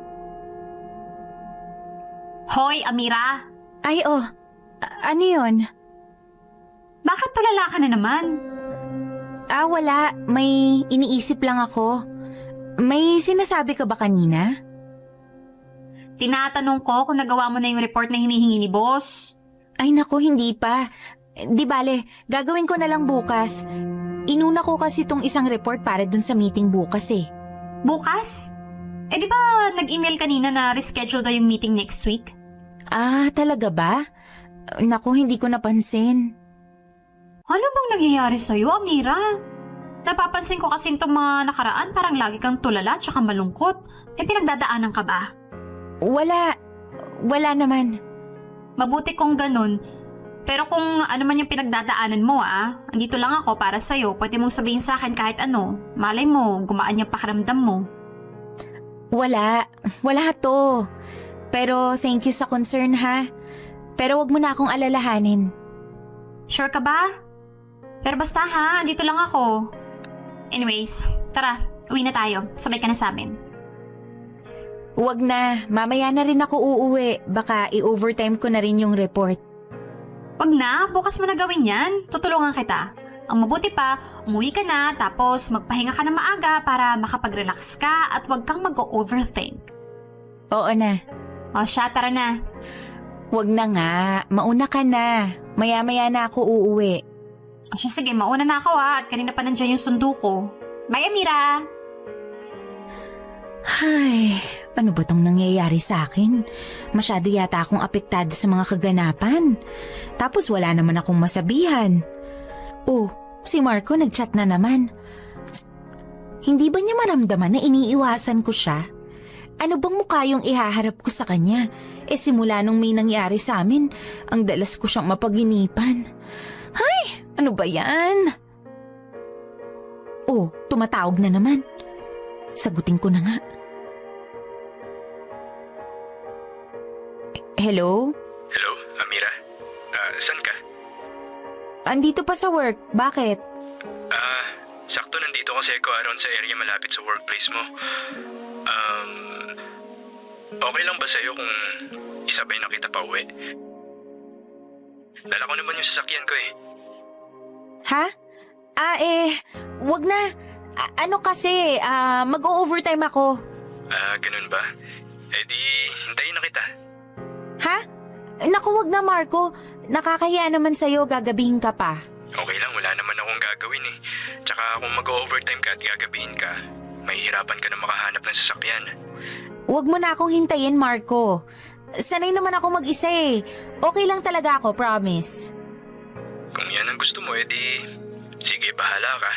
Hoy, Amira! Ay, ano yun? Bakit tulala ka na naman? Wala. May iniisip lang ako. May sinasabi ka ba kanina? Tinatanong ko kung nagawa mo na yung report na hinihingi ni boss. Ay naku, hindi pa. Di bale, gagawin ko na lang bukas. Inuna ko kasi itong isang report para dun sa meeting bukas eh. Bukas? Di ba nag-email kanina na reschedule daw yung meeting next week? Talaga ba? Naku, hindi ko napansin. Ano bang nangyayari sa'yo, Amira? Napapansin ko kasi itong mga nakaraan parang lagi kang tulala tsaka malungkot. May pinagdadaanan ka ba? Wala naman. Mabuti kung ganun. Pero kung ano man yung pinagdadaanan mo andito lang ako para sa'yo. Pwede mong sabihin sa akin kahit ano. Malay mo, gumaan yung pakiramdam mo. Wala to. Pero thank you sa concern ha. Pero wag mo na akong alalahanin. Sure ka ba? Pero basta andito lang ako. Anyways, tara, uwi na tayo. Sabay ka na sa amin. Wag na, mamaya na rin ako uuwi. Baka i-overtime ko na rin yung report. Wag na, bukas mo na gawin yan. Tutulungan kita. Ang mabuti pa, umuwi ka na tapos magpahinga ka na maaga para makapag-relax ka at wag kang mag-overthink. Oo na. O siya, tara na. Wag na nga, mauna ka na. Maya-maya na ako uuwi. O siya, sige, mauna na ako at kanina pa nandiyan yung sundo ko. Bye, Amira! Ay, ano ba tong nangyayari sa akin? Masyado yata akong apektado sa mga kaganapan. Tapos wala naman akong masabihan. Si Marco nagchat na naman. Hindi ba niya maramdaman na iniiwasan ko siya? Ano bang mukha yung ihaharap ko sa kanya? Simula nung may nangyari sa amin, ang dalas ko siyang mapaginipan. Ay, ano ba yan? Tumatawag na naman. Sagutin ko na nga. Hello? Hello, Amira? Saan ka? Andito pa sa work. Bakit? Sakto nandito kasi ako around sa area malapit sa workplace mo. Okay lang ba sa'yo kung isabay na kita pa uwi? Dala ko naman yung sasakyan ko eh. Ha? Wag na. Ano kasi, mag-o-overtime ako. Ganun ba? Di, hintayin na kita. Ha? Naku, wag na Marco. Nakakahiya naman sa'yo, gagabihin ka pa. Okay lang, wala naman akong gagawin eh. Tsaka kung mag-overtime ka at gagabihin ka, mahihirapan ka na makahanap ng sasakyan. Wag mo na akong hintayin, Marco. Sanay naman ako mag-isa eh. Okay lang talaga ako, promise. Kung yan ang gusto mo, edi sige, bahala ka.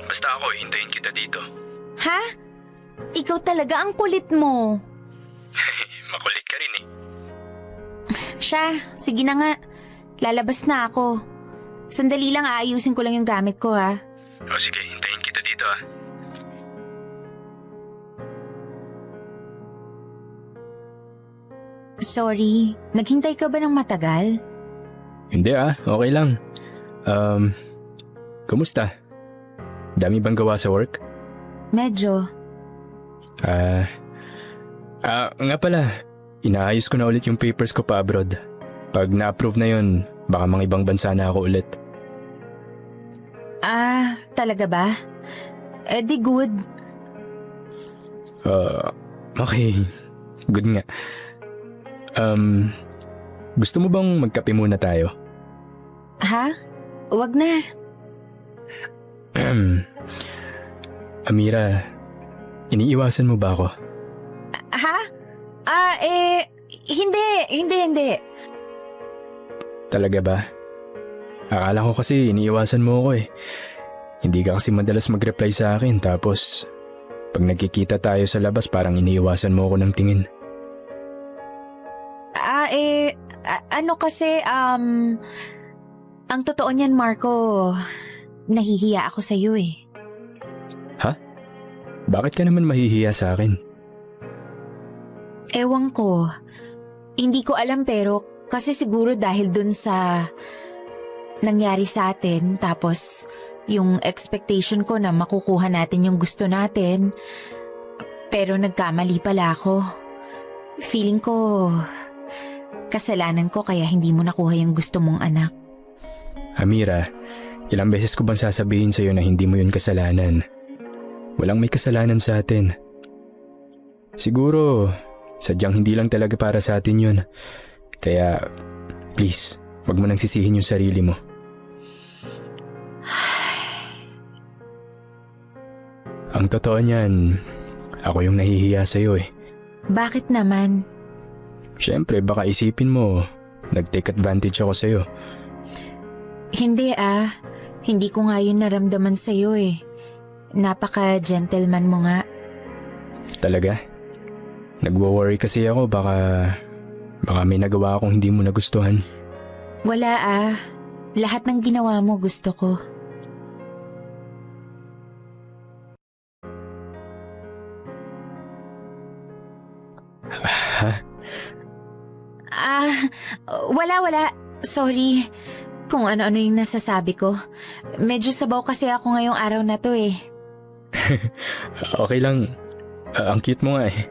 Basta ako, hintayin kita dito. Ha? Ikaw talaga ang kulit mo. Makulit ka rin eh. Siya, sige na nga. Lalabas na ako. Sandali lang, aayusin ko lang yung gamit ko ha. O sige, hintayin kita dito ah. Sorry, naghintay ka ba ng matagal? Hindi okay lang. Kumusta? Dami bang gawa sa work? Medyo. Nga pala, inaayos ko na ulit yung papers ko pa abroad. Pag na-approve na yun, baka mga ibang bansa na ako ulit. Talaga ba? Di good. Okay. Good nga. Gusto mo bang magkape muna tayo? Ha? Wag na. Amira, iniiwasan mo ba ako? Ha? Hindi. Talaga ba? Akala ko kasi iniiwasan mo ako eh. Hindi ka kasi madalas mag-reply sa akin tapos pag nagkikita tayo sa labas parang iniiwasan mo ako ng tingin. Ang totoo niyan, Marco, nahihiya ako sa iyo eh. Ha? Bakit ka naman mahihiya sa akin? Ewan ko. Hindi ko alam pero kasi siguro dahil dun sa nangyari sa atin tapos yung expectation ko na makukuha natin yung gusto natin pero nagkamali pala ako. Feeling ko kasalanan ko kaya hindi mo nakuha yung gusto mong anak. Amira, ilang beses ko bang sasabihin sa'yo na hindi mo yun kasalanan? Walang may kasalanan sa atin. Siguro, sadyang hindi lang talaga para sa atin yun. Kaya, please, wag mo nang sisihin yung sarili mo. Ang totoo niyan, ako yung nahihiya sa'yo eh. Bakit naman? Siyempre, baka isipin mo, nag-take advantage ako sa'yo. Hindi Hindi ko nga yun naramdaman sa'yo eh. Napaka-gentleman mo nga. Talaga? Nagwo-worry kasi ako baka may nagawa akong hindi mo nagustuhan. Wala Lahat ng ginawa mo gusto ko. Ha? Wala. Sorry. Kung ano-ano yung nasasabi ko. Medyo sabaw kasi ako ngayong araw na to eh. Okay lang. Ang cute mo nga eh.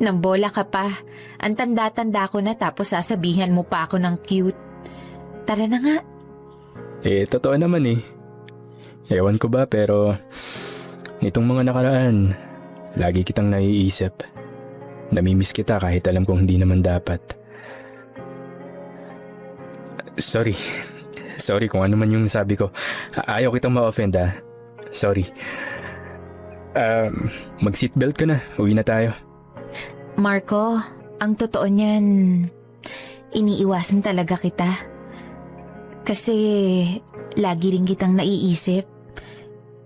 Nambola ka pa. Ang tanda-tanda ko na tapos sasabihan mo pa ako ng cute. Tara na nga. Totoo naman eh. Ewan ko ba pero nitong mga nakaraan, lagi kitang naiisip. Namimiss kita kahit alam kong hindi naman dapat. Sorry. Sorry kung ano man yung sabi ko. Ayaw kitang ma-offend Sorry. Mag-seatbelt ka na. Uwi na tayo. Marco, ang totoo niyan, iniiwasan talaga kita. Kasi lagi rin kitang naiisip.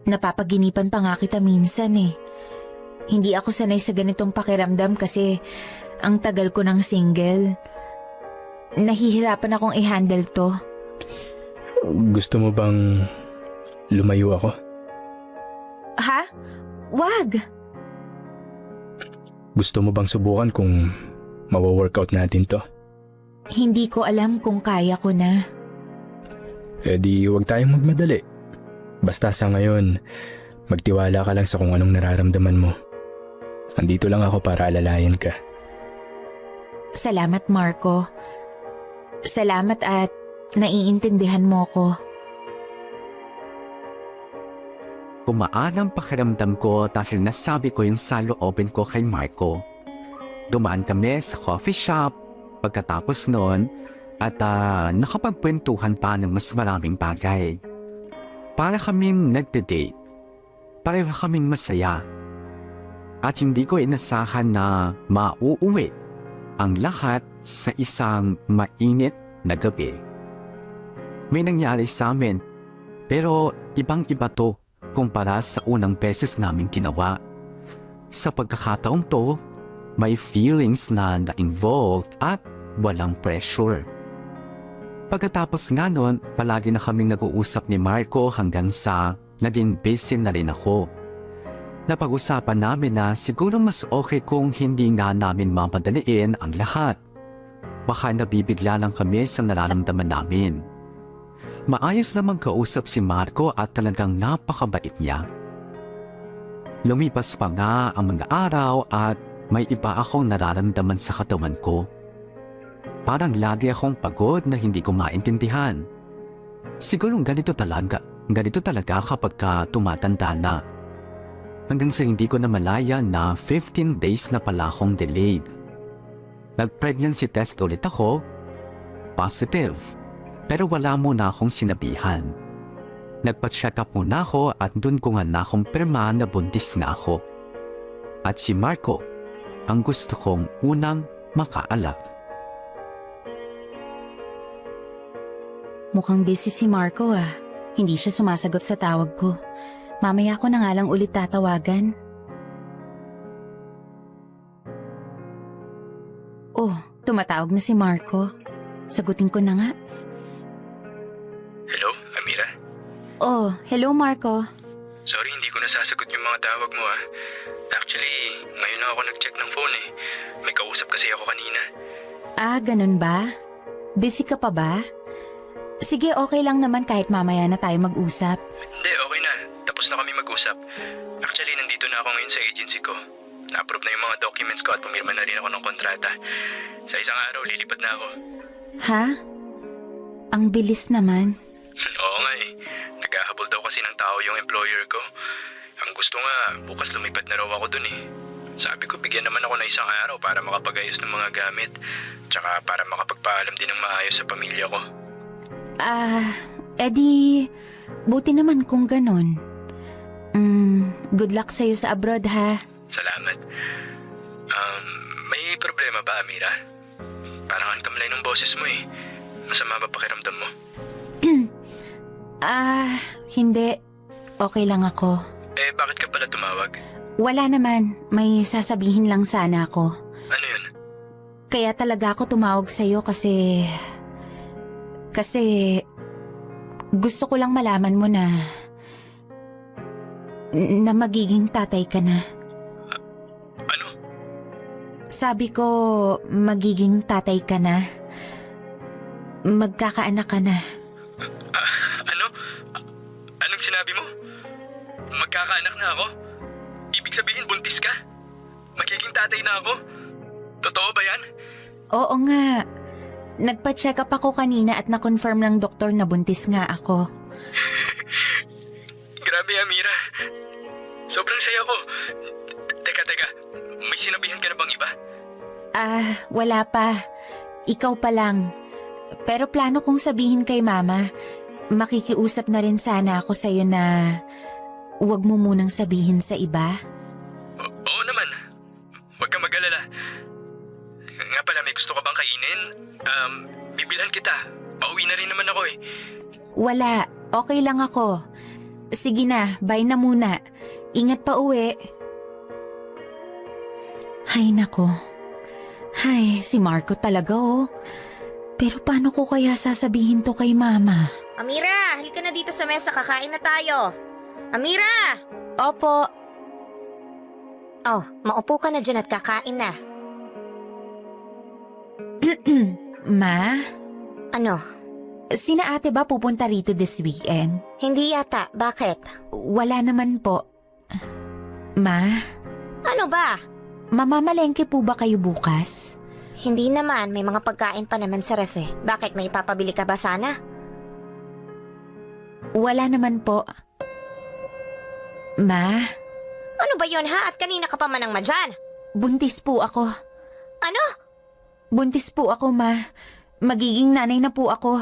Napapaginipan pa nga kita minsan eh. Hindi ako sanay sa ganitong pakiramdam kasi ang tagal ko ng single. Nahihirapan akong i-handle to. Gusto mo bang lumayo ako? Ha? Wag! Gusto mo bang subukan kung mawa-workout natin to? Hindi ko alam kung kaya ko na. Di huwag tayong magmadali. Basta sa ngayon, magtiwala ka lang sa kung anong nararamdaman mo. Andito lang ako para alalayan ka. Salamat, Marco. Salamat at naiintindihan mo ko. Gumaan ang pakiramdam ko dahil nasabi ko yung saloobin ko kay Marco. Dumaan kami sa coffee shop pagkatapos noon at nakapagkwentuhan pa ng mas maraming bagay. Para kaming nagde-date. Pareho kaming masaya. At hindi ko inasahan na mauuwi ang lahat sa isang mainit na gabi. May nangyari sa amin pero ibang-iba to kumpara sa unang beses naming ginawa. Sa pagkakataong to, may feelings na na-involved at walang pressure. Pagkatapos nga nun, palagi na kaming nag-uusap ni Marco hanggang sa naging busy na rin ako. Napag-usapan namin na siguro mas okay kung hindi nga namin mapadaliin ang lahat. Baka nabibigla lang kami sa nararamdaman namin. Maayos namang kausap si Marco at talagang napakabait niya. Lumipas pa nga ang mga araw at may iba akong nararamdaman sa katawan ko. Parang lagi akong pagod na hindi ko maintindihan. Siguro ganito talaga Ganito talaga kapag tumatanda na. Hanggang sa hindi ko na malaya na 15 days na pala akong delayed. Nag-pregnancy test ulit ako, positive, pero wala muna akong sinabihan. Nagpa-check up muna ako at dun ko nga nakumpirma na buntis na ako. At si Marco, ang gusto kong unang makaalap. Mukhang busy si Marco ah. Hindi siya sumasagot sa tawag ko. Mamaya ko na nga lang ulit tatawagan. Oh, tumatawag na si Marco. Sagutin ko na nga. Hello, Amira? Oh, hello Marco. Sorry, hindi ko nasasagot yung mga tawag mo ah. Actually, ngayon na ako nag-check ng phone eh. May kausap kasi ako kanina. Ah, ganun ba? Busy ka pa ba? Sige, okay lang naman kahit mamaya na tayo mag-usap. Hindi, okay na. Tapos na kami mag-usap. Actually, nandito na ako ngayon sa agency ko. Na-approve na yung mga documents ko at pumirma na rin ako ng kontrata. Sa isang araw, lilipad na ako. Ha? Ang bilis naman. Oo nga eh. Naghahabol daw kasi ng tao yung employer ko. Ang gusto nga, bukas lumipad na raw ako dun eh. Sabi ko, bigyan naman ako ng isang araw para makapag-ayos ng mga gamit. Tsaka para makapagpaalam din ng maayos sa pamilya ko. Edi, buti naman kung ganun. Good luck sa'yo sa abroad ha. Salamat. May problema ba, Amira? Parang ang tamlay ng boses mo eh. Masama ba pakiramdam mo? Hindi. Okay lang ako. Eh, bakit ka pala tumawag? Wala naman. May sasabihin lang sana ako. Ano yun? Kaya talaga ako tumawag sa'yo kasi gusto ko lang malaman mo na magiging tatay ka na. Ano? Sabi ko, magiging tatay ka na. Magkakaanak ka na. Ano? Anong sinabi mo? Magkakaanak na ako? Ibig sabihin buntis ka? Magiging tatay na ako? Totoo ba yan? Oo nga. Nagpa-check up ako kanina at na-confirm ng doktor na buntis nga ako. Grabe, Amira. Sobrang saya ko. Teka. May sinabihan ka na bang iba? Wala pa. Ikaw pa lang. Pero plano kong sabihin kay Mama. Makikiusap na rin sana ako sa'yo na huwag mo munang sabihin sa iba. Oo naman. Huwag kang mag-alala. Nga pala, may gusto ka bang kainin? Bibilhan kita. Pauwi na rin naman ako eh. Wala. Okay lang ako. Sige na, bye na muna. Ingat pa uwi. Hay nako. Hay, si Marco talaga oh. Pero paano ko kaya sasabihin to kay Mama? Amira, halika na dito sa mesa, kakain na tayo. Amira! Opo. Oh, maupo ka na dyan at kakain na. Ma? Ano? Sina ate ba pupunta rito this weekend? Hindi yata, bakit? Wala naman po. Ma? Ano ba? Mamamalengke po ba kayo bukas? Hindi naman, may mga pagkain pa naman sa ref eh. Bakit, may ipapabili ka ba sana? Wala naman po. Ma? Ano ba yun ha? At kanina ka pa manang madyan? Buntis po ako. Ano? Buntis po ako, Ma. Magiging nanay na po ako.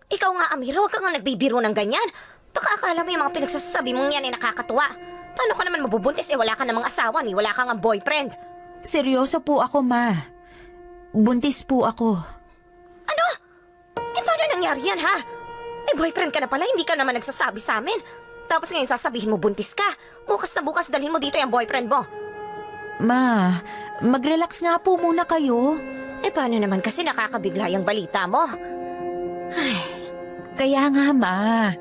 Ikaw nga, Amira, huwag kang nagbibiro ng ganyan. Baka akala mo yung mga pinagsasabi mong yan ay nakakatuwa. Paano ka naman mabubuntis wala ka namang asawa ni wala kang boyfriend? Seryoso po ako, Ma. Buntis po ako. Ano? Paano nangyari yan, ha? May boyfriend ka na pala, hindi ka naman nagsasabi sa amin. Tapos ngayon sasabihin mo buntis ka. Bukas na bukas dalhin mo dito yung boyfriend mo. Ma, mag-relax nga po muna kayo. Paano naman kasi nakakabigla yung balita mo? Ay. Kaya nga, Ma.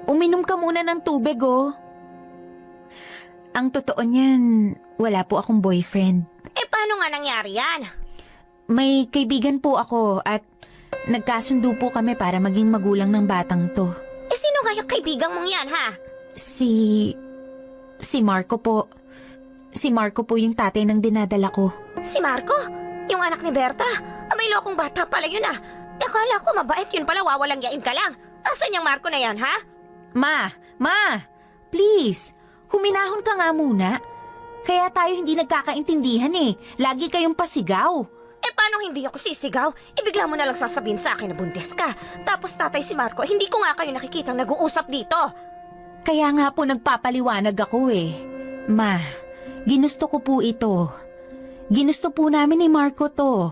Uminom ka muna ng tubig, oh. Ang totoo niyan, wala po akong boyfriend. Paano nga nangyari yan? May kaibigan po ako at nagkasundo po kami para maging magulang ng batang to. Sino nga yung kaibigang mong yan, ha? Si Marco po. Si Marco po yung tatay ng dinadala ko. Si Marco? Yung anak ni Berta? May lokong bata pala yun, ah. Akala ko mabait yun pala, wawalang yain ka lang. Asan yung Marco na yan, ha? Ma! Please, huminahon ka nga muna. Kaya tayo hindi nagkakaintindihan eh. Lagi kayong pasigaw. Eh paano hindi ako sisigaw? Ibigla mo na lang sasabihin sa akin na buntis ka. Tapos tatay si Marco, hindi ko nga kayo nakikitang nag-uusap dito. Kaya nga po nagpapaliwanag ako eh. Ma, ginusto ko po ito. Ginusto po namin ni Marco to.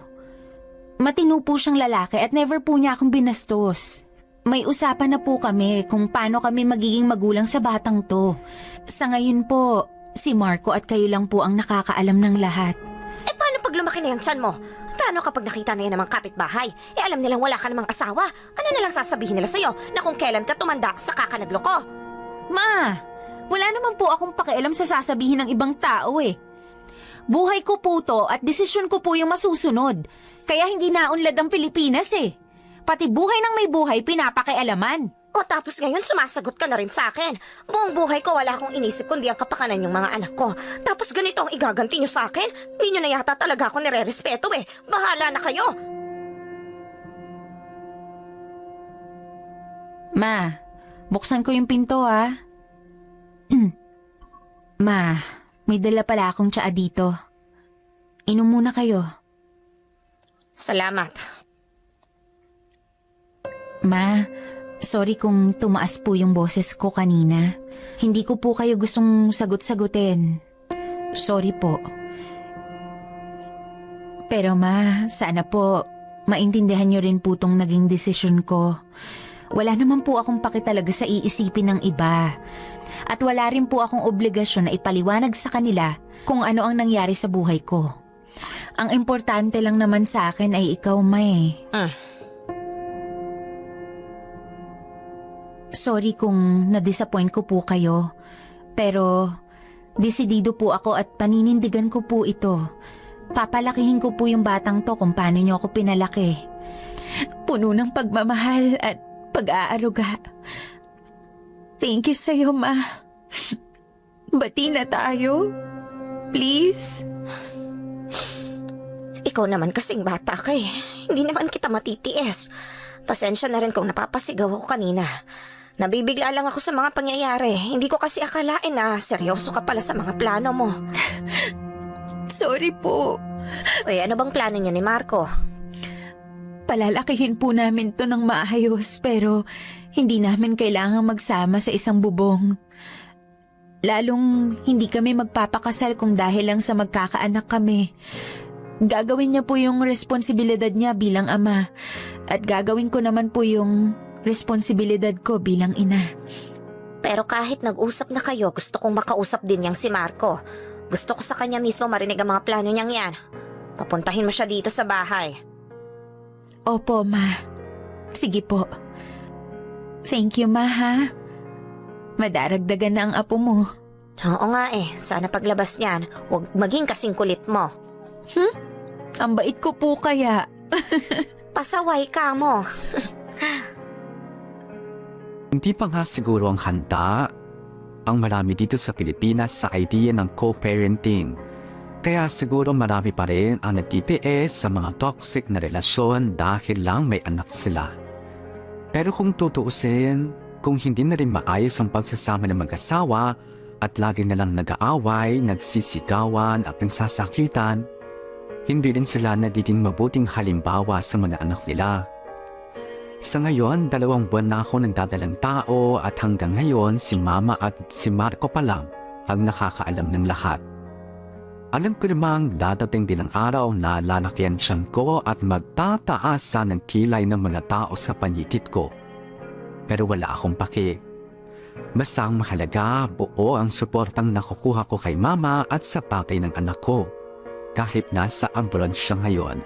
Matino po siyang lalaki at never po niya akong binastos. May usapan na po kami kung paano kami magiging magulang sa batang to. Sa ngayon po, si Marco at kayo lang po ang nakakaalam ng lahat. Eh paano pag lumaki na yung tiyan mo? Paano kapag nakita na yan ng mga kapitbahay? Eh alam nilang wala ka namang asawa. Ano na lang sasabihin nila sa'yo na kung kailan ka tumanda saka ka nagloko? Ma, wala naman po akong pakialam sa sasabihin ng ibang tao eh. Buhay ko po to at desisyon ko po yung masusunod. Kaya hindi naunlad ang Pilipinas eh. Pati buhay ng may buhay pinapakialaman. O tapos ngayon sumasagot ka na rin sa akin. Buong buhay ko wala akong inisip kundi ang kapakanan yung mga anak ko. Tapos ganito ang igaganti nyo sa akin? Hindi nyo na yata talaga ako nire-respeto eh. Bahala na kayo. Ma, buksan ko yung pinto ah. Ma, may dala pala akong tsaa dito. Inom muna kayo. Salamat. Ma, sorry kung tumaas po yung boses ko kanina. Hindi ko po kayo gustong sagot-sagutin. Sorry po. Pero ma, sana po maintindihan niyo rin po tong naging desisyon ko. Wala naman po akong paki talaga sa iisipin ng iba. At wala rin po akong obligasyon na ipaliwanag sa kanila kung ano ang nangyari sa buhay ko. Ang importante lang naman sa akin ay ikaw, ma eh. Sorry kung na-disappoint ko po kayo. Pero desidido po ako at paninindigan ko po ito. Papalakihin ko po yung batang to kung paano niyo ako pinalaki. Puno ng pagmamahal at pag-aaruga. Thank you sa'yo, ma. Bati na tayo. Please. Ikaw naman kasing bata ka eh. Hindi naman kita matitiis. Pasensya na rin kung napapasigaw ako kanina. Nabibigla lang ako sa mga pangyayari. Hindi ko kasi akalain na seryoso ka pala sa mga plano mo. Sorry po. Uy, ano bang plano niyo ni Marco? Palalakihin po namin to ng maayos pero hindi namin kailangang magsama sa isang bubong. Lalong hindi kami magpapakasal kung dahil lang sa magkakaanak kami. Gagawin niya po yung responsibilidad niya bilang ama at gagawin ko naman po yung responsibilidad ko bilang ina. Pero kahit nag-usap na kayo, gusto kong makausap din yang si Marco. Gusto ko sa kanya mismo marinig ang mga plano niyang yan. Papuntahin mo siya dito sa bahay. Opo, ma. Sige po. Thank you, ma, ha? Madaragdagan na ang apo mo. Oo nga eh, sana paglabas niyan, huwag maging kasing kulit mo. Ang bait ko po kaya. Pasaway ka mo. Hindi pa nga siguro ang handa ang marami dito sa Pilipinas sa idea ng co-parenting. Kaya siguro marami pa rin ang nagtitiis sa mga toxic na relasyon dahil lang may anak sila. Pero kung tutuusin, kung hindi na rin maayos ang pagsasama ng mag-asawa at lagi na lang nag-aaway, nagsisigawan at nagsasakitan, hindi rin sila nagiging mabuting halimbawa sa mga anak nila. Sa ngayon, 2 buwan na ako nagdadalang tao at hanggang ngayon si Mama at si Marco pa lang ang nakakaalam ng lahat. Alam ko namang dadating din ang araw na lalakihan siyan ko at magtataasan ng kilay ng mga tao sa paligid ko. Pero wala akong paki. Basta ang mahalaga, buo ang suportang nakukuha ko kay Mama at sa patay ng anak ko. Kahit nasa abroad siya ngayon.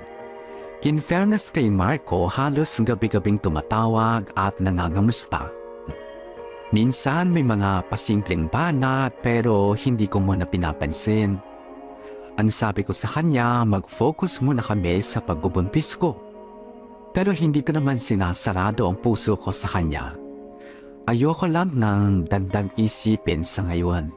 In fairness kay Marco, halos gabi-gabing tumatawag at nangangamusta. Minsan may mga pasimpleng banat pero hindi ko muna pinapansin. Ang sabi ko sa kanya, mag-focus muna kami sa pagbubuntis ko. Pero hindi ko naman sinasarado ang puso ko sa kanya. Ayoko lang ng dagdag isipin sa ngayon.